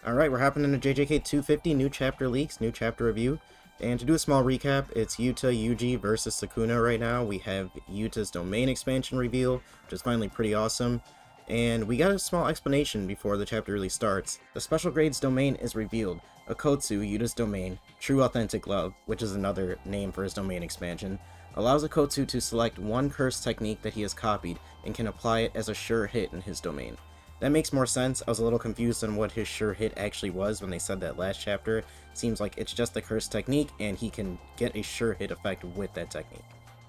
Alright, we're hopping into JJK 250, new chapter leaks, new chapter review. And to do a small recap, it's YUTA, YUJI versus SUKUNA right now. We have YUTA's domain expansion reveal, which is finally pretty awesome. And we got a small explanation before the chapter really starts. The special grades domain is revealed. Akotsu, YUTA's domain, True Authentic Love, which is another name for his domain expansion, allows Akotsu to select one curse technique that he has copied and can apply it as a sure hit in his domain. That makes more sense. I was a little confused on what his sure hit actually was when they said that last chapter. Seems like it's just the curse technique and he can get a sure hit effect with that technique.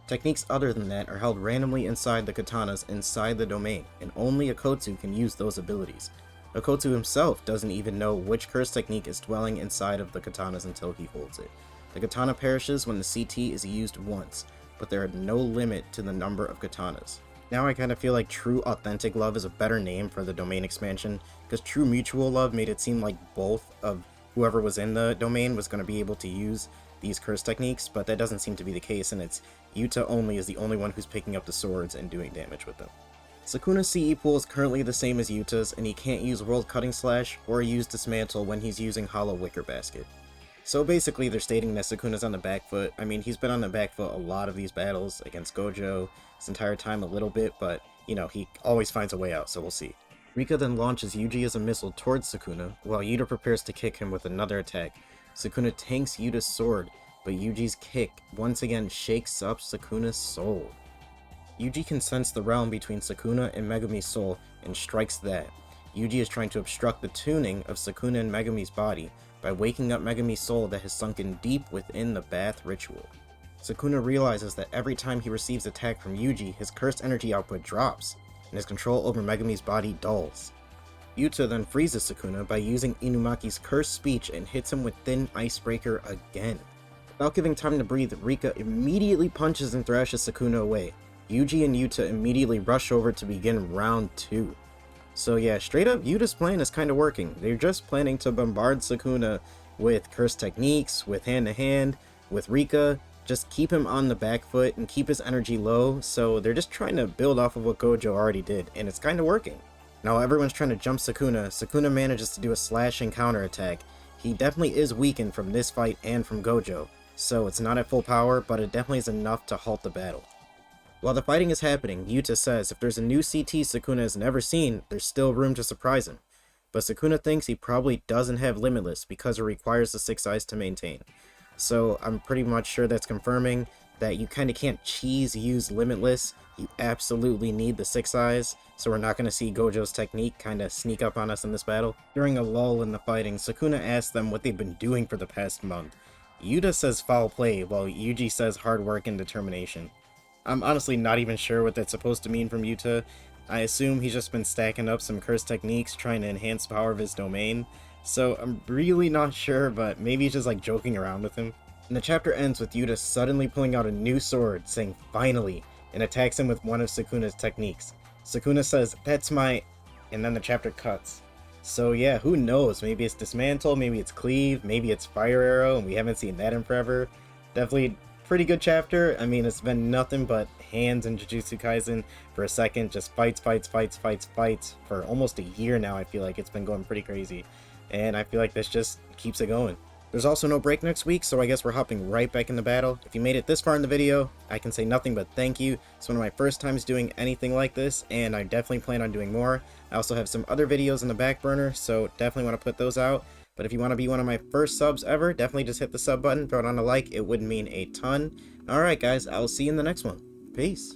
Techniques other than that are held randomly inside the katanas inside the domain, and only Akotsu can use those abilities. Akotsu himself doesn't even know which curse technique is dwelling inside of the katanas until he holds it. The katana perishes when the CT is used once, but there are no limit to the number of katanas. Now I kind of feel like True Authentic Love is a better name for the domain expansion, because True Mutual Love made it seem like both of whoever was in the domain was going to be able to use these curse techniques, but that doesn't seem to be the case, and it's YUTA only is the only one who's picking up the swords and doing damage with them. Sukuna's CE pool is currently the same as YUTA's, and he can't use World Cutting Slash or use Dismantle when he's using Hollow Wicker Basket. So basically they're stating that Sukuna's on the back foot. I mean, he's been on the back foot a lot of these battles against Gojo this entire time a little bit, but, you know, he always finds a way out, so we'll see. Rika then launches YUJI as a missile towards Sukuna, while Yuta prepares to kick him with another attack. Sukuna tanks Yuta's sword, but Yuji's kick once again shakes up Sukuna's soul. Yuji can sense the realm between Sukuna and Megumi's soul and strikes that. Yuji is trying to obstruct the tuning of Sukuna and Megumi's body by waking up Megumi's soul that has sunken deep within the bath ritual. Sukuna realizes that every time he receives attack from Yuji, his cursed energy output drops, and his control over Megumi's body dulls. Yuta then freezes Sukuna by using Inumaki's cursed speech and hits him with Thin Icebreaker again. Without giving time to breathe, Rika immediately punches and thrashes Sukuna away. Yuji and Yuta immediately rush over to begin round 2. So yeah, straight up, Yuta's plan is kind of working. They're just planning to bombard Sukuna with cursed techniques, with hand-to-hand, with Rika, just keep him on the back foot and keep his energy low, so they're just trying to build off of what Gojo already did, and it's kind of working. Now everyone's trying to jump Sukuna. Sukuna manages to do a slash and counter attack. He definitely is weakened from this fight and from Gojo, so it's not at full power, but it definitely is enough to halt the battle. While the fighting is happening, Yuta says if there's a new CT Sukuna has never seen, there's still room to surprise him. But Sukuna thinks he probably doesn't have Limitless because it requires the 6 eyes to maintain. So I'm pretty much sure that's confirming that you kind of can't use Limitless. You absolutely need the 6 eyes, so we're not going to see Gojo's technique kind of sneak up on us in this battle. During a lull in the fighting, Sukuna asks them what they've been doing for the past month. Yuta says foul play, while Yuji says hard work and determination. I'm honestly not even sure what that's supposed to mean from Yuta. I assume he's just been stacking up some cursed techniques trying to enhance the power of his domain. So I'm really not sure, but maybe he's just like joking around with him. And the chapter ends with Yuta suddenly pulling out a new sword, saying finally, and attacks him with one of Sukuna's techniques. Sukuna says, "That's my..." and then the chapter cuts. So yeah, who knows, maybe it's Dismantle, maybe it's Cleave, maybe it's Fire Arrow, and we haven't seen that in forever. Definitely pretty good chapter. I mean, it's been nothing but hands and Jujutsu Kaisen for a second, just fights for almost a year now. I feel like it's been going pretty crazy, and I feel like this just keeps it going. There's also no break next week, so I guess we're hopping right back in the battle. If you made it this far in the video, I can say nothing but thank you. It's one of my first times doing anything like this, and I definitely plan on doing more. I also have some other videos in the back burner, so definitely want to put those out. But if you want to be one of my first subs ever, definitely just hit the sub button, throw it on a like, it would mean a ton. Alright guys, I'll see you in the next one. Peace.